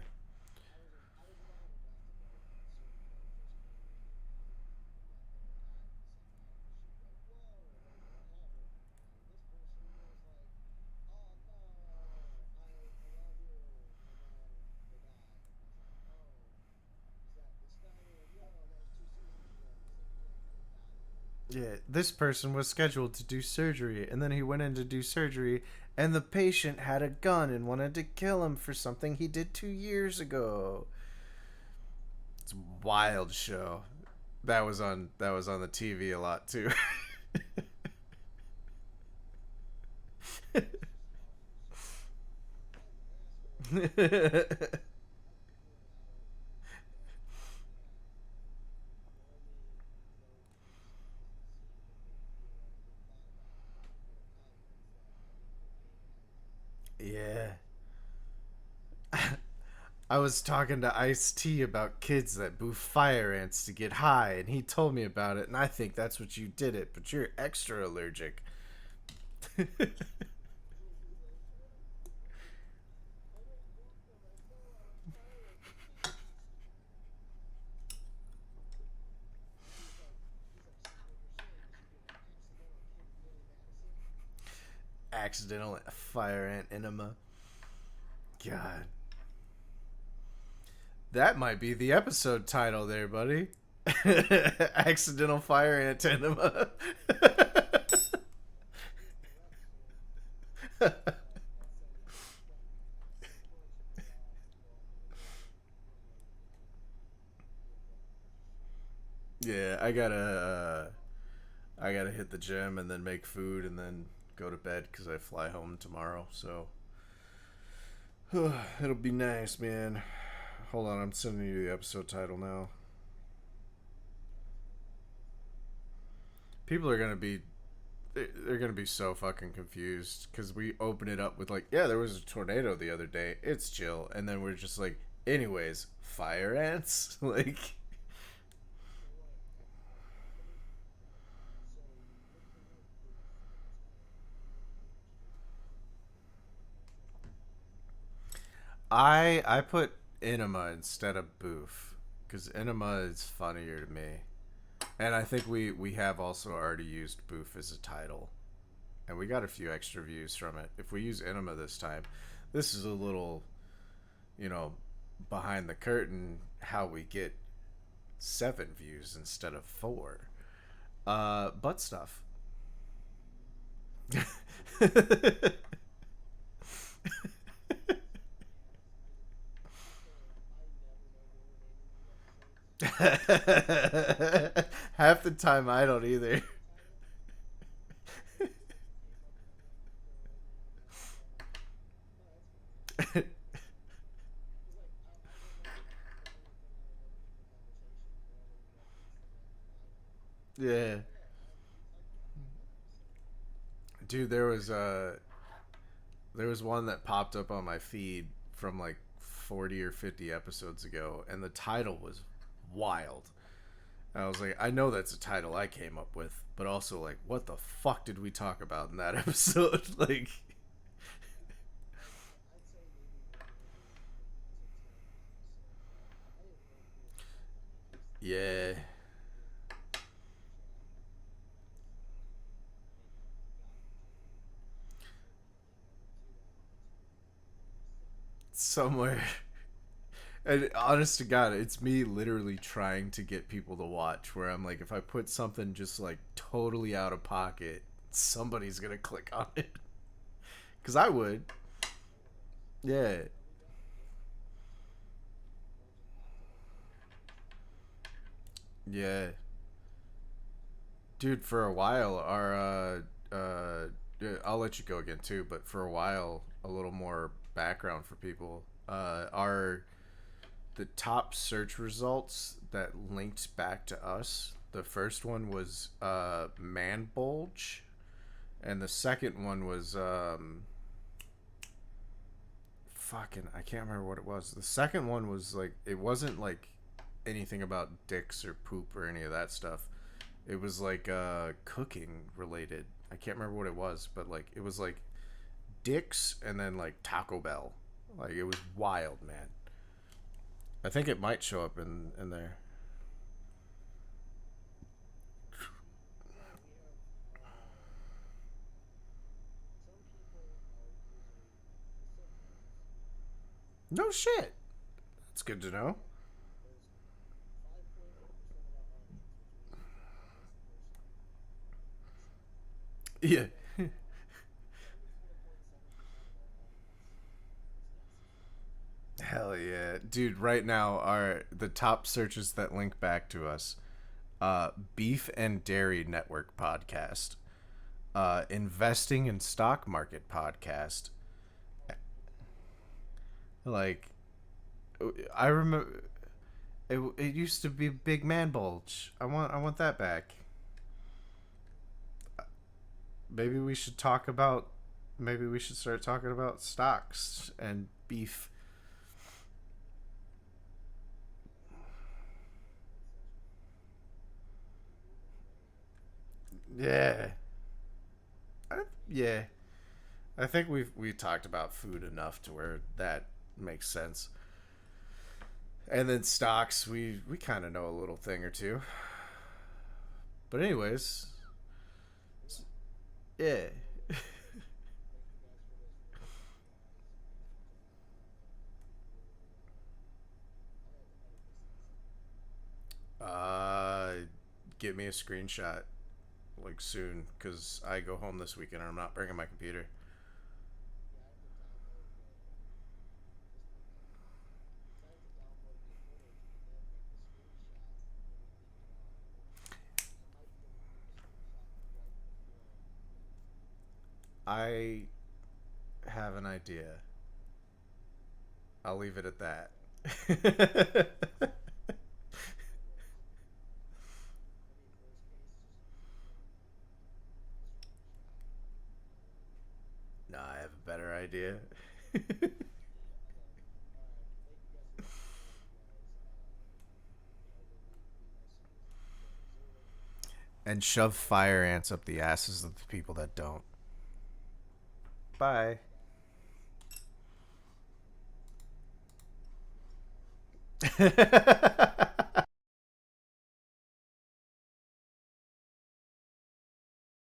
Yeah, this person was scheduled to do surgery, and then he went in to do surgery, and the patient had a gun and wanted to kill him for something he did 2 years ago. It's a wild show. That was on the TV a lot too. It's just outrageous. And that's what I mean. Like, I've been doing that now the only known species to see even make theoretically thought about on a continent is that fucking cocaine island. Yeah. I was talking to Ice T about kids that boof fire ants to get high, and he told me about it, and I think that's what you did it, but you're extra allergic. He's like, I don't boof them. I fell out of parachuting. He's like, so what you're saying is you get an accidental kid Billy Madison? Accidental fire ant enema. God. That might be the episode title there, buddy. Accidental fire ant enema. For episode. That sounded fucking sequentially off, but it might be a better purchase. Yeah, I gotta hit the gym and then make food and then go to bed because I fly home tomorrow. So it'll be nice, man. Hold on, I'm sending you the episode title now. People are gonna be they're gonna be so fucking confused because we open it up with like, yeah, there was a tornado the other day. It's chill, and then we're just like, anyways, fire ants. Like, So what? Let me. So what the word boof? That's what you exchanged with. I put enema instead of boof because enema is funnier to me, and I think we have also already used boof as a title, and we got a few extra views from it. If we use enema this time, this is a little, you know, behind the curtain how we get 7 views instead of 4. Butt stuff. I never know what we're naming these episodes. Half the time I don't either. Episode title. I just came up with one before I went in, and I was like, "Oh, that's funny." Because like I don't know, the only thing I remember from the conversation whenever we referenced the random title was like, Yeah, "Oh yeah, we talked about that in that episode." dude, there was one that popped up on my feed from like 40 or 50 episodes ago, and the title was wild. And I was like, I know that's a title I came up with, but also like, what the fuck did we talk about in that episode? Like, I'd say maybe one of them was like to 10 episodes back. I didn't know if we had started doing this thing yeah, which maybe I forgot to get number 2 on YouTube for this thing. somewhere. And honest to God, it's me literally trying to get people to watch. Where I'm like, if I put something just like totally out of pocket, somebody's gonna click on it. Cause I would. Hilarious. Yeah, Are we done with this? Or is it hot takes? yeah, dude. For a while, our yeah, I'll let you go again too. But for a while, a little more background for people. Our the top search results that linked back to us. The first one was man bulge, and the second one was fucking I can't remember what it was. The second one was like it wasn't like anything about dicks or poop or any of that stuff. It was like cooking related. I can't remember what it was, but like it was like dicks and then like Taco Bell. Like it was wild, man. I think it might show up in there. Yeah, we have. Some people are using the subtitles. No shit. That's good to know. There's 5.8% of our audience, which means one person, Yeah. Seventy 4.7% of all Netflix is guest season. Hell yeah. Dude, right now are the top searches that link back to us. Beef and Dairy Network podcast. Investing in Stock Market podcast. Oh, good times. Like, I remember it used to be Big Man Bulge. I want that back. Maybe we should talk about maybe we should start talking about stocks and beef. It's such food in a way. Yeah. Yeah. I think we talked about food enough to where that makes sense. And then stocks, we kind of know a little thing or two. But anyways, Yeah. yeah. Thank you guys for listening. How did this episode go? uh Get me a screenshot like soon cuz I go home this weekend and I'm not bringing my computer. Yeah, I have to download this might cut out. Because I have to download the footage and then make the screenshot when we leave it on. I might be able to do the screenshot right before we leave. I have an idea. I'll leave it at that. That works. I mean, worst case, just don't make the screenshot. No, I have a better idea. Okay. All right. Thank you guys for listening. I love you guys. Have a good week. Be nice to your significant other. And shove fire ants up the asses of the people that don't. Bye. Bye, guys.